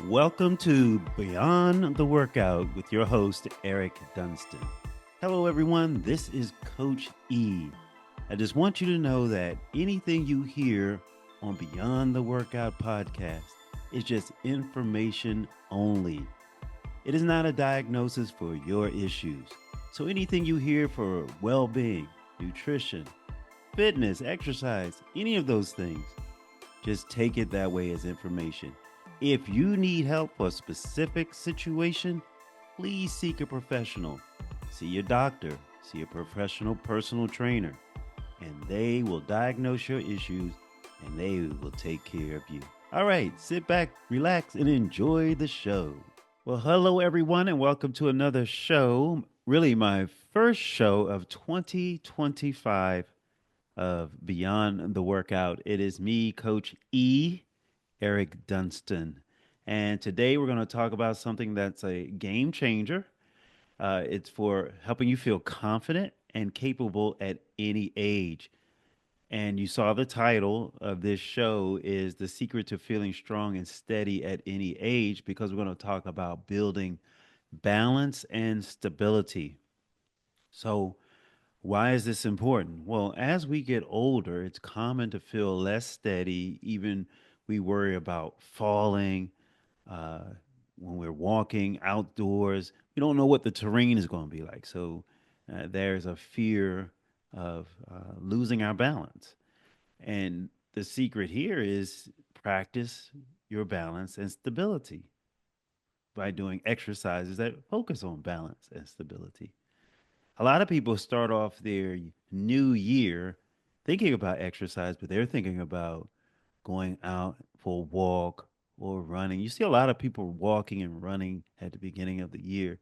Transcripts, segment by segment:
Welcome to Beyond the Workout with your host, Eric Dunston. Hello, everyone. This is Coach E. I just want you to know that anything you hear on Beyond the Workout podcast is just information only. It is not a diagnosis for your issues. So anything you hear for well being, nutrition, fitness, exercise, any of those things, just take it that way as information. If you need help for a specific situation, please seek a professional. See your doctor, see a professional personal trainer, and they will diagnose your issues and they will take care of you. All right, sit back, relax, and enjoy the show. Well, hello, everyone, and welcome to another show. Really, my first show of 2025 of Beyond the Workout. It is me, Coach E, Eric Dunston. And today we're going to talk about something that's a game changer. It's for helping you feel confident and capable at any age. And you saw the title of this show is The Secret to Feeling Strong and Steady at Any Age, because we're going to talk about building balance and stability. So, why is this important? Well, as we get older, it's common to feel less steady. Even we worry about falling uh, when we're walking outdoors. We don't know what the terrain is going to be like. So there's a fear of losing our balance. And the secret here is practice your balance and stability by doing exercises that focus on balance and stability. A lot of people start off their new year thinking about exercise, but they're thinking about going out for a walk or running. You see a lot of people walking and running at the beginning of the year.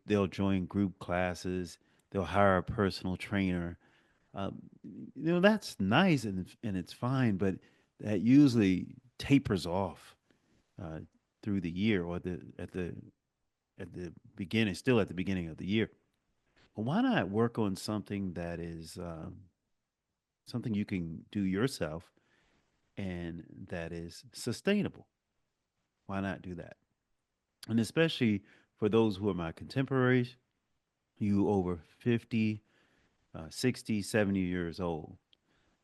They'll join group classes. They'll hire a personal trainer. Um, that's nice and it's fine, but that usually tapers off uh, through the year or at the beginning, still at the beginning of the year. Well, why not work on something that is something you can do yourself and that is sustainable? Why not do that? And especially for those who are my contemporaries, you over 50, 60, 70 years old.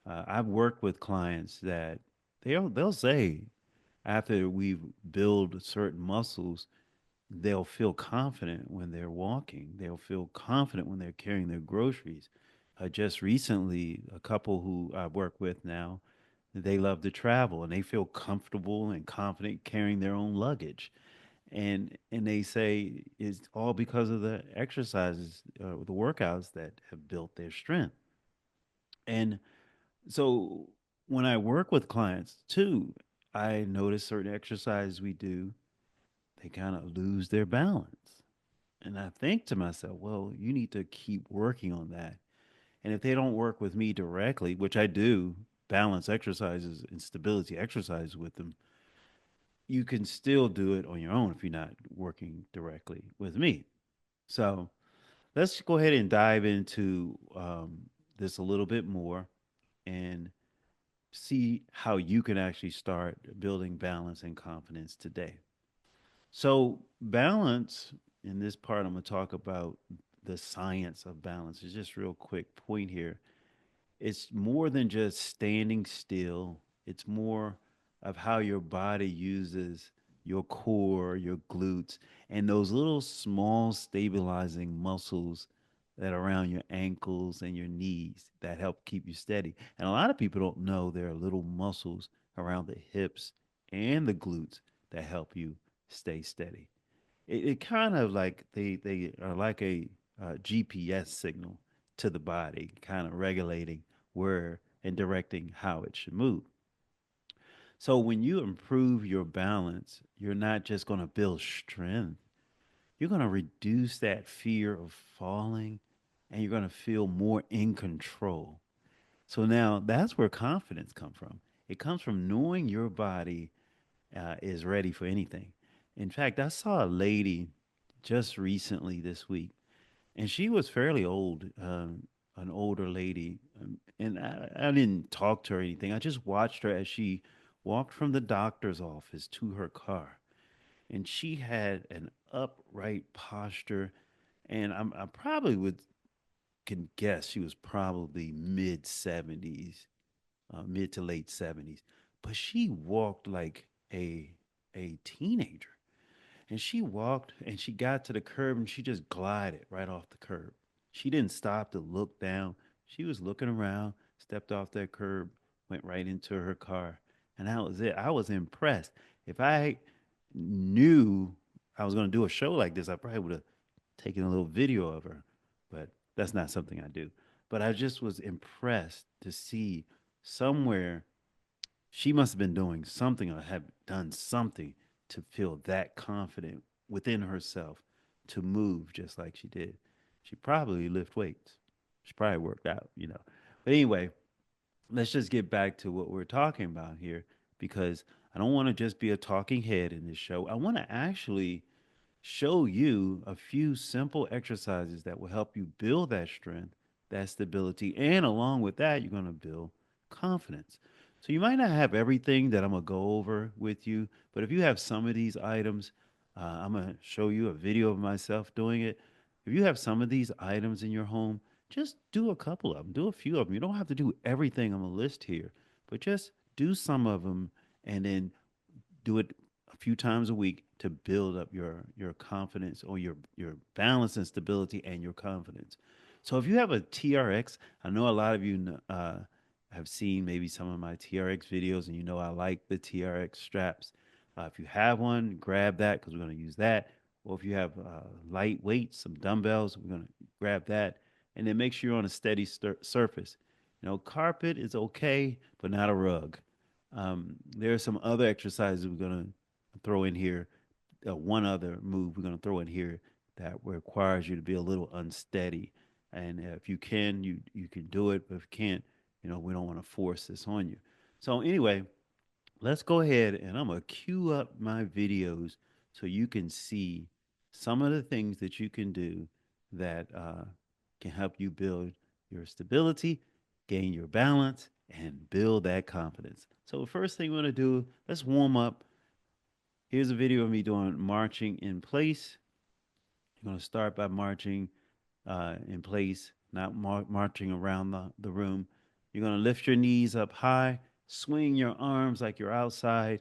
I've worked with clients that they'll say after we build certain muscles, they'll feel confident when they're walking. They'll feel confident when they're carrying their groceries. Just recently, a couple who I work with now, they love to travel and they feel comfortable and confident carrying their own luggage. And they say it's all because of the exercises, the workouts that have built their strength. And so when I work with clients too, I notice certain exercises we do, they kind of lose their balance. And I think to myself, well, you need to keep working on that. And if they don't work with me directly, which I do, balance exercises and stability exercises with them, you can still do it on your own if you're not working directly with me. So let's go ahead and dive into this a little bit more and see how you can actually start building balance and confidence today. So, balance in this part, I'm going to talk about the science of balance. It's just real quick point here. It's more than just standing still, it's more of how your body uses your core, your glutes, and those little small stabilizing muscles that are around your ankles and your knees that help keep you steady. And a lot of people don't know there are little muscles around the hips and the glutes that help you stay steady. It kind of like they are like a GPS signal to the body, kind of regulating where and directing how it should move. So when you improve your balance, you're not just going to build strength. You're going to reduce that fear of falling and you're going to feel more in control. So now that's where confidence comes from. It comes from knowing your body is ready for anything. In fact, I saw a lady just recently this week, and she was fairly old, an older lady, and I didn't talk to her or anything. I just watched her as she walked from the doctor's office to her car. and she had an upright posture, and I probably would can guess she was probably mid 70s, mid to late 70s, but she walked like a teenager. And she walked and she got to the curb and she just glided right off the curb. She didn't stop to look down. She was looking around, stepped off that curb, went right into her car. And that was it. I was impressed. If I knew I was going to do a show like this, I probably would have taken a little video of her. But that's not something I do. But I just was impressed to see somewhere she must have been doing something or have done something to feel that confident within herself to move just like she did. She probably lift weights. She probably worked out. But anyway, let's just get back to what we're talking about here because I don't want to just be a talking head in this show. I want to actually show you a few simple exercises that will help you build that strength, that stability, and along with that, you're going to build confidence. So you might not have everything that I'm going to go over with you, but if you have some of these items, I'm going to show you a video of myself doing it. If you have some of these items in your home, just do a couple of them, do a few of them. You don't have to do everything on the list here, but just do some of them and then do it a few times a week to build up your confidence or your balance and stability and your confidence. So if you have a TRX, I know a lot of you have seen maybe some of my TRX videos, and you know I like the TRX straps. If you have one, grab that because we're going to use that. Or if you have light weights, some dumbbells, we're going to grab that, and then make sure you're on a steady surface. Carpet is okay, but not a rug. There are some other exercises we're going to throw in here. One other move we're going to throw in here that requires you to be a little unsteady. And if you can, you can do it. But if you can't, we don't want to force this on you. So anyway, let's go ahead and I'm going to queue up my videos so you can see some of the things that you can do that can help you build your stability, gain your balance, and build that confidence. So, the first thing we're going to do, let's warm up. Here's a video of me doing marching in place. You're going to start by marching in place, not marching around the room. You're going to lift your knees up high, swing your arms like you're outside,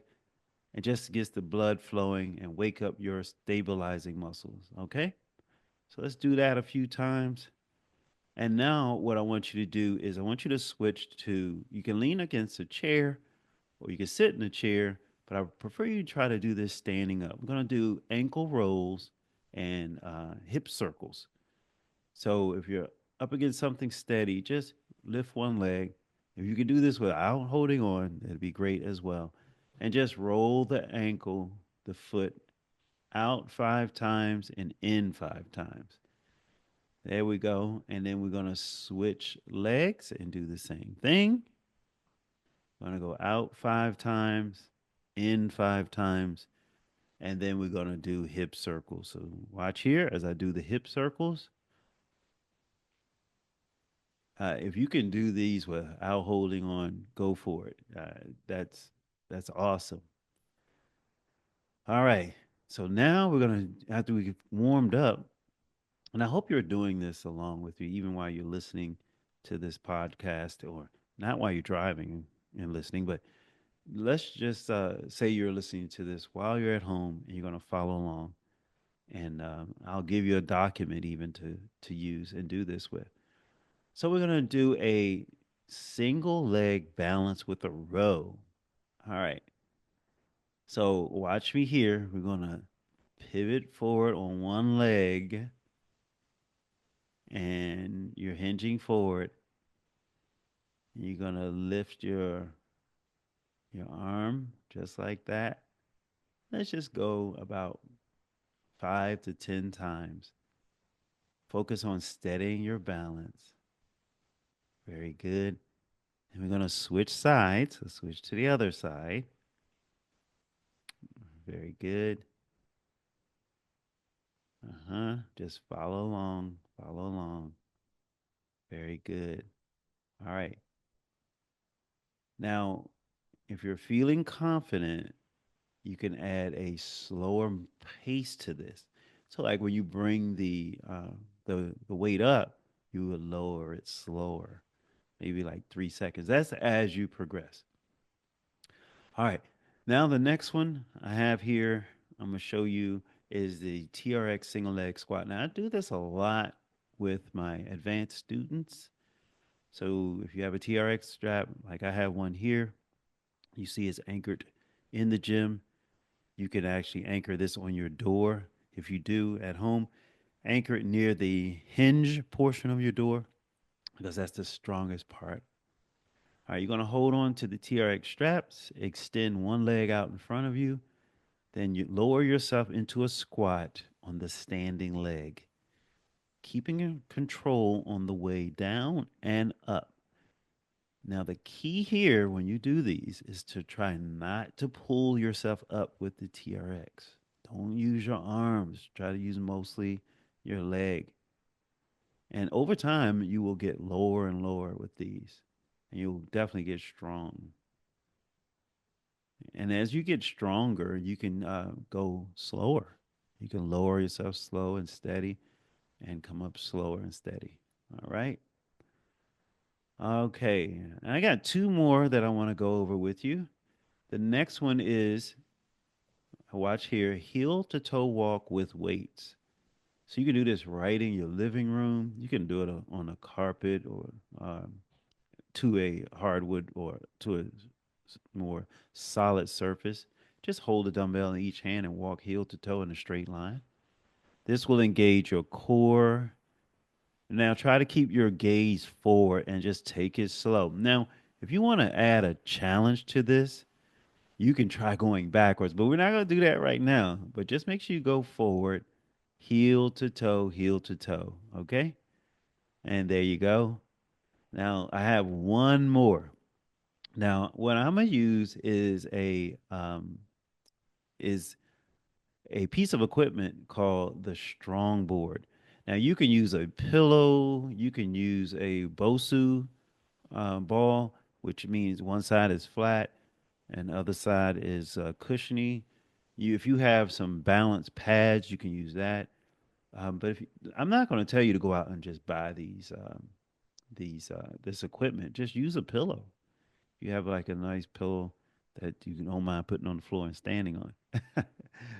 and just gets the blood flowing and wake up your stabilizing muscles. Okay? So let's do that a few times. And now, what I want you to do is I want you to switch to you can lean against a chair or you can sit in a chair, but I prefer you try to do this standing up. We're going to do ankle rolls and hip circles. So if you're up against something steady, just lift one leg. If you can do this without holding on, that'd be great as well. And just roll the ankle, the foot out 5 times and in 5 times. There we go. And then we're going to switch legs and do the same thing. Going to go out 5 times, in 5 times, and then we're going to do hip circles. So watch here as I do the hip circles. If you can do these without holding on, go for it. That's awesome. All right. So now we're gonna after we get warmed up, and I hope you're doing this along with me, even while you're listening to this podcast, or not while you're driving and listening, but let's just say you're listening to this while you're at home and you're gonna follow along, and I'll give you a document even to use and do this with. So we're gonna do a single leg balance with a row. All right. So watch me here. We're gonna pivot forward on one leg and you're hinging forward. You're gonna lift your arm just like that. Let's just go about 5 to 10 times. Focus on steadying your balance. Very good. And we're gonna switch sides. So switch to the other side. Very good. Uh-huh. Just follow along. Follow along. Very good. All right. Now, if you're feeling confident, you can add a slower pace to this. So, like when you bring the weight up, you would lower it slower, maybe like 3 seconds. That's as you progress. All right. Now the next one I have here, I'm gonna show you is the TRX single leg squat. Now I do this a lot with my advanced students. So if you have a TRX strap, like I have one here, you see it's anchored in the gym. You can actually anchor this on your door. If you do at home, anchor it near the hinge portion of your door because that's the strongest part. All right, you're going to hold on to the TRX straps, extend one leg out in front of you, then you lower yourself into a squat on the standing leg, keeping in control on the way down and up. Now, the key here when you do these is to try not to pull yourself up with the TRX. Don't use your arms, try to use mostly your leg. And over time, you will get lower and lower with these, and you'll definitely get strong. And as you get stronger, you can go slower. You can lower yourself slow and steady and come up slower and steady. All right. Okay. I got two more that I want to go over with you. The next one is watch here heel to toe walk with weights. So you can do this right in your living room. You can do it on a carpet or um, to a hardwood or to a more solid surface. Just hold a dumbbell in each hand and walk heel to toe in a straight line. This will engage your core. Now try to keep your gaze forward and just take it slow. Now, if you want to add a challenge to this, you can try going backwards, but we're not going to do that right now. But just make sure you go forward, heel to toe. Okay? And there you go. Now, I have one more. Now, what I'm gonna use is a piece of equipment called the strong board. Now, you can use a pillow, you can use a Bosu ball, which means one side is flat and the other side is cushiony. If you have some balance pads, you can use that. But if you, I'm not going to tell you to go out and just buy these this equipment. Just use a pillow. You have like a nice pillow that you don't mind putting on the floor and standing on.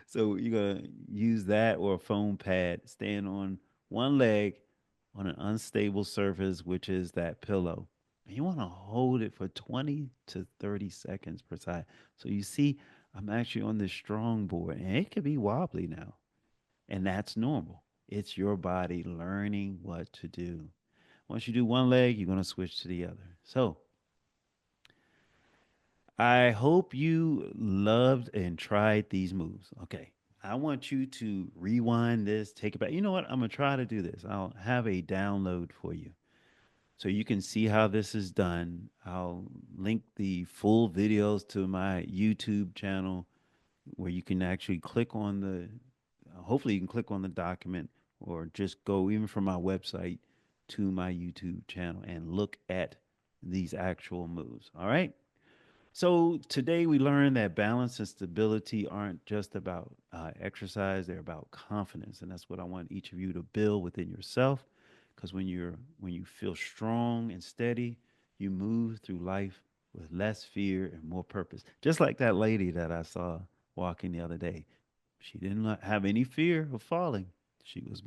So you're gonna use that or a foam pad, stand on one leg on an unstable surface, which is that pillow. And you want to hold it for 20 to 30 seconds per side. So you see, I'm actually on this strong board, and it could be wobbly now, and that's normal. It's your body learning what to do. Once you do one leg, you're gonna switch to the other. So I hope you loved and tried these moves. Okay. I want you to rewind this, take it back. You know what? I'm going to try to do this. I'll have a download for you so you can see how this is done. I'll link the full videos to my YouTube channel where you can actually click on hopefully, you can click on the document or just go even from my website to my YouTube channel and look at these actual moves. All right. So today we learned that balance and stability aren't just about exercise; they're about confidence, and that's what I want each of you to build within yourself. Because when you feel strong and steady, you move through life with less fear and more purpose. Just like that lady that I saw walking the other day, she didn't have any fear of falling. She was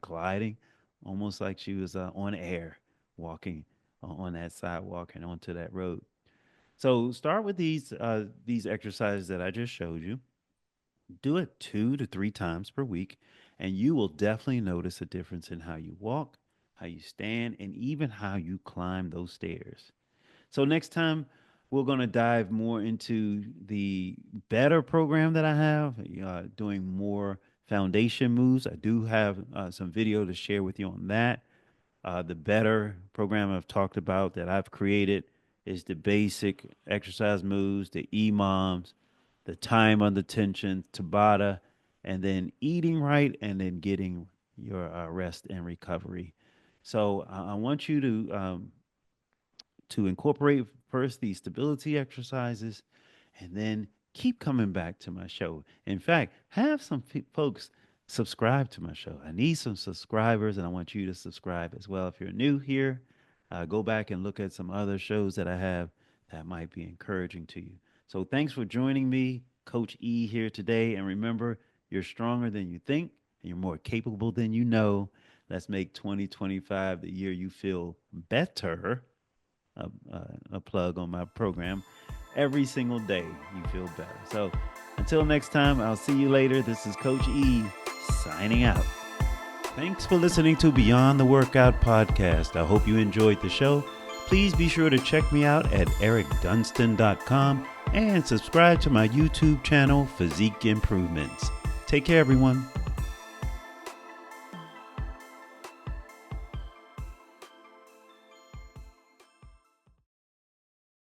gliding, almost like she was on air, walking on that sidewalk and onto that road. So start with these exercises that I just showed you. Do it 2 to 3 times per week, and you will definitely notice a difference in how you walk, how you stand, and even how you climb those stairs. So next time we're going to dive more into the better program that I have, doing more foundation moves. I do have some video to share with you on that. The better program I've talked about that I've created is the basic exercise moves, the EMOMs, the time under tension, Tabata, and then eating right and then getting your rest and recovery. So I want you to incorporate first these stability exercises and then keep coming back to my show. In fact, have some folks subscribe to my show. I need some subscribers, and I want you to subscribe as well. If you're new here, go back and look at some other shows that I have that might be encouraging to you. So, thanks for joining me, Coach E, here today. And remember, you're stronger than you think, and you're more capable than you know. Let's make 2025 the year you feel better. A plug on my program. Every single day, you feel better. So until next time, I'll see you later. This is Coach E signing out. Thanks for listening to Beyond the Workout podcast. I hope you enjoyed the show. Please be sure to check me out at ericdunston.com and subscribe to my YouTube channel, Physique Improvements. Take care, everyone.